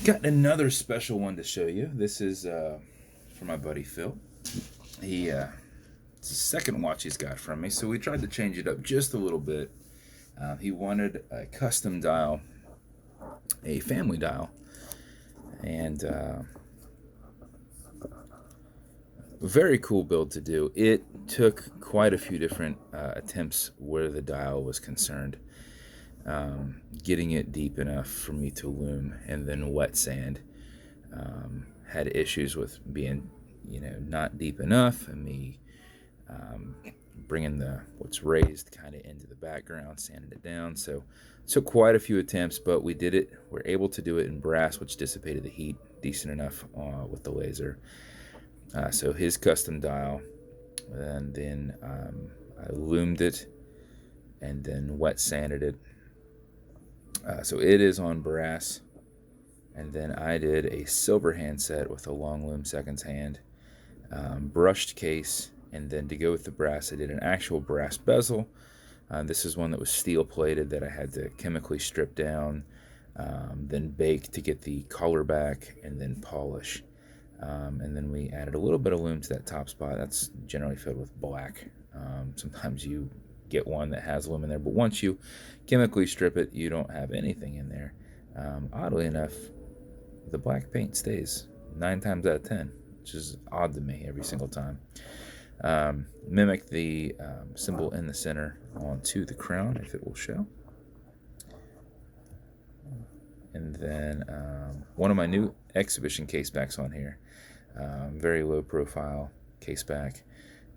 Got another special one to show you. This is for my buddy Phil. It's the second watch he's got from me, so we tried to change it up just a little bit. He wanted a custom dial, a family dial, and very cool build to do. It took quite a few different attempts where the dial was concerned. Getting it deep enough for me to lume, and then wet sand. Had issues with being, not deep enough, and me bringing the what's raised kind of into the background, sanding it down. So took quite a few attempts, but we did it. We're able to do it in brass, which dissipated the heat decent enough with the laser. So his custom dial, and then I lumed it, and then wet sanded it. So it is on brass, and then I did a silver handset with a long lume seconds hand, brushed case, and then to go with the brass, I did an actual brass bezel. This is one that was steel plated that I had to chemically strip down, then bake to get the color back, and then polish. And then we added a little bit of lume to that top spot. That's generally filled with black. Sometimes you get one that has lume in there, but once you chemically strip it, you don't have anything in there. Oddly enough, the black paint stays 9 times out of 10, which is odd to me every single time. Mimic the symbol in the center onto the crown, if it will show. And then one of my new exhibition casebacks on here, very low profile caseback,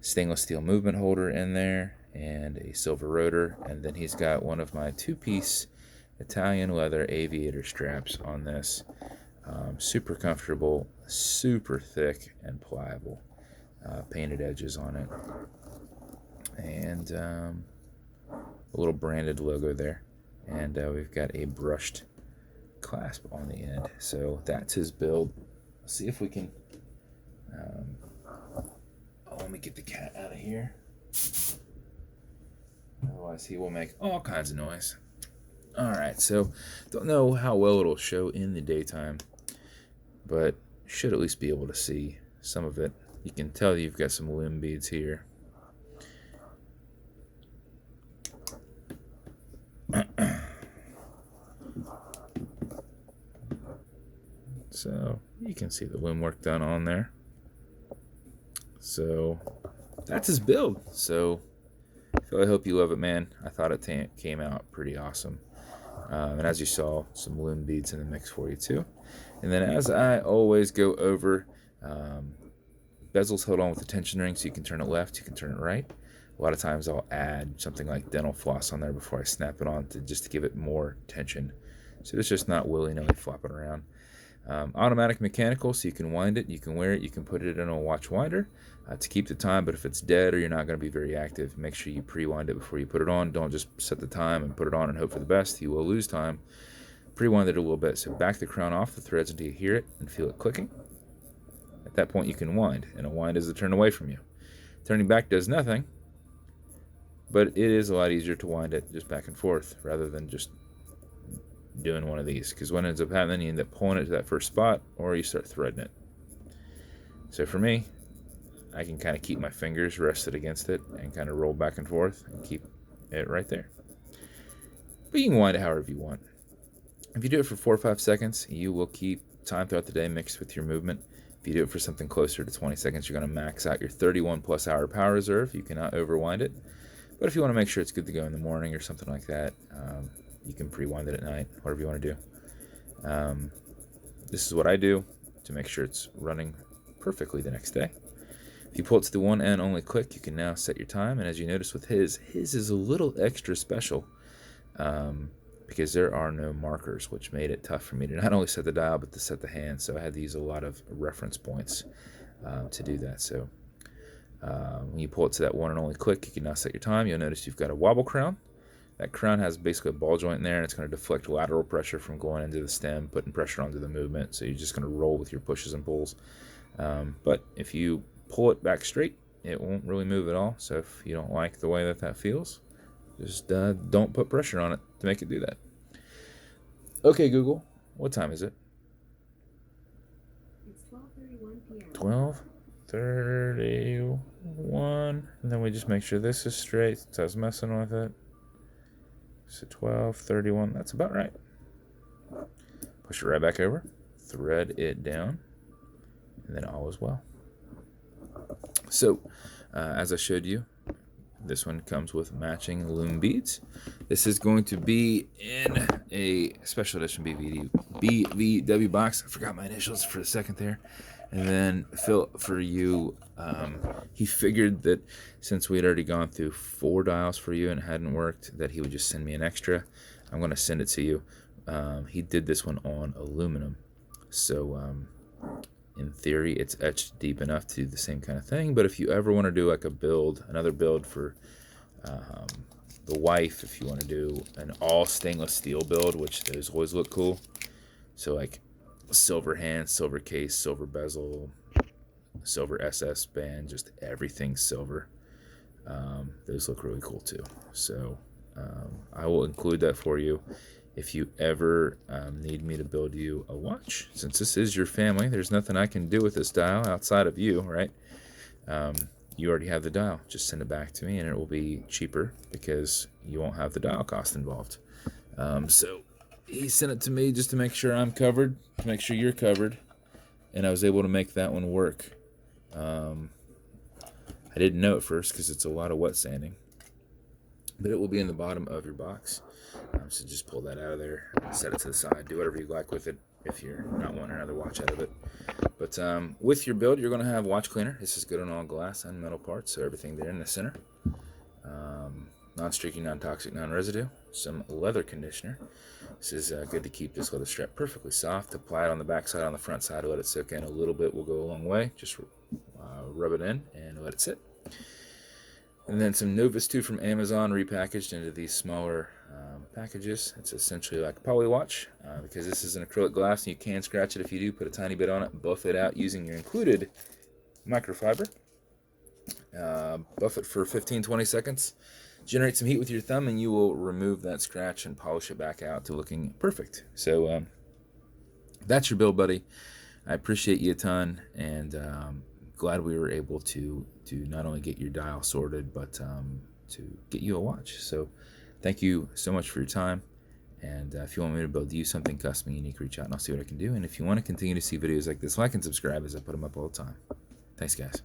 stainless steel movement holder in there, and a silver rotor. And then he's got one of my 2-piece Italian leather aviator straps on this. Super comfortable, super thick and pliable. Painted edges on it, and a little branded logo there. And we've got a brushed clasp on the end. So that's his build. Let's see if we can let me get the cat out of here, otherwise he will make all kinds of noise. Alright, so don't know how well it'll show in the daytime, but should at least be able to see some of it. You can tell you've got some lume beads here. So you can see the lume work done on there. So that's his build. So Phil, I hope you love it, man. I thought it came out pretty awesome. And as you saw, some lume beads in the mix for you too. And then as I always go over, bezel's held on with a tension ring, so you can turn it left, you can turn it right. A lot of times I'll add something like dental floss on there before I snap it on just to give it more tension, so it's just not willy-nilly flopping around. Automatic mechanical, so you can wind it, you can wear it, you can put it in a watch winder to keep the time. But if it's dead or you're not going to be very active, make sure you pre-wind it before you put it on. Don't just set the time and put it on and hope for the best. You will lose time. Pre-wind it a little bit. So back the crown off the threads until you hear it and feel it clicking. At that point you can wind, and a wind is a turn away from you. Turning back does nothing, but it is a lot easier to wind it just back and forth rather than just doing one of these, because what ends up happening, you end up pulling it to that first spot or you start threading it. So for me, I can kind of keep my fingers rested against it and kind of roll back and forth and keep it right there. But you can wind it however you want. If you do it for 4 or 5 seconds, you will keep time throughout the day mixed with your movement. If you do it for something closer to 20 seconds, you're going to max out your 31 plus hour power reserve. You cannot overwind it. But if you want to make sure it's good to go in the morning or something like that, you can pre-wind it at night, whatever you want to do. This is what I do to make sure it's running perfectly the next day. If you pull it to the one end only click, you can now set your time. And as you notice with his is a little extra special because there are no markers, which made it tough for me to not only set the dial, but to set the hand. So I had to use a lot of reference points to do that. So when you pull it to that one and only click, you can now set your time. You'll notice you've got a wobble crown. That crown has basically a ball joint in there, and it's going to deflect lateral pressure from going into the stem, putting pressure onto the movement. So you're just going to roll with your pushes and pulls. But if you pull it back straight, it won't really move at all. So if you don't like the way that feels, just don't put pressure on it to make it do that. Okay, Google, what time is it? 12, 31, and then we just make sure this is straight since I was messing with it. So 12, 31, that's about right. Push it right back over, thread it down, and then all is well. So, as I showed you, this one comes with matching lume beads. This is going to be in a special edition BVW box. I forgot my initials for a second there. And then Phil, for you, he figured that since we had already gone through 4 dials for you and it hadn't worked, that he would just send me an extra. I'm going to send it to you. He did this one on aluminum. So, in theory, it's etched deep enough to do the same kind of thing. But if you ever want to do like a build, another build for the wife, if you want to do an all stainless steel build, which those always look cool. So like silver hand, silver case, silver bezel, silver SS band, just everything silver. Those look really cool too. So I will include that for you. If you ever need me to build you a watch, since this is your family, there's nothing I can do with this dial outside of you, right? You already have the dial. Just send it back to me and it will be cheaper because you won't have the dial cost involved. So he sent it to me just to make sure I'm covered, to make sure you're covered, and I was able to make that one work. I didn't know at first because it's a lot of wet sanding, but it will be in the bottom of your box. So just pull that out of there, set it to the side, do whatever you like with it if you're not wanting another watch out of it. But with your build, you're going to have watch cleaner. This is good on all glass and metal parts, so everything there in the center. Non-streaky, non-toxic, non-residue. Some leather conditioner. This is good to keep this leather strap perfectly soft. Apply it on the back side, on the front side, let it soak in a little bit. Will go a long way. Just rub it in and let it sit. And then some Novus 2 from Amazon repackaged into these smaller packages. It's essentially like a poly watch because this is an acrylic glass and you can scratch it if you do. Put a tiny bit on it, buff it out using your included microfiber. Buff it for 15-20 seconds. Generate some heat with your thumb and you will remove that scratch and polish it back out to looking perfect. So that's your build, buddy. I appreciate you a ton, and glad we were able to not only get your dial sorted, but to get you a watch. So thank you so much for your time. And if you want me to build you something custom and unique, reach out and I'll see what I can do. And if you want to continue to see videos like this, like and subscribe as I put them up all the time. Thanks, guys.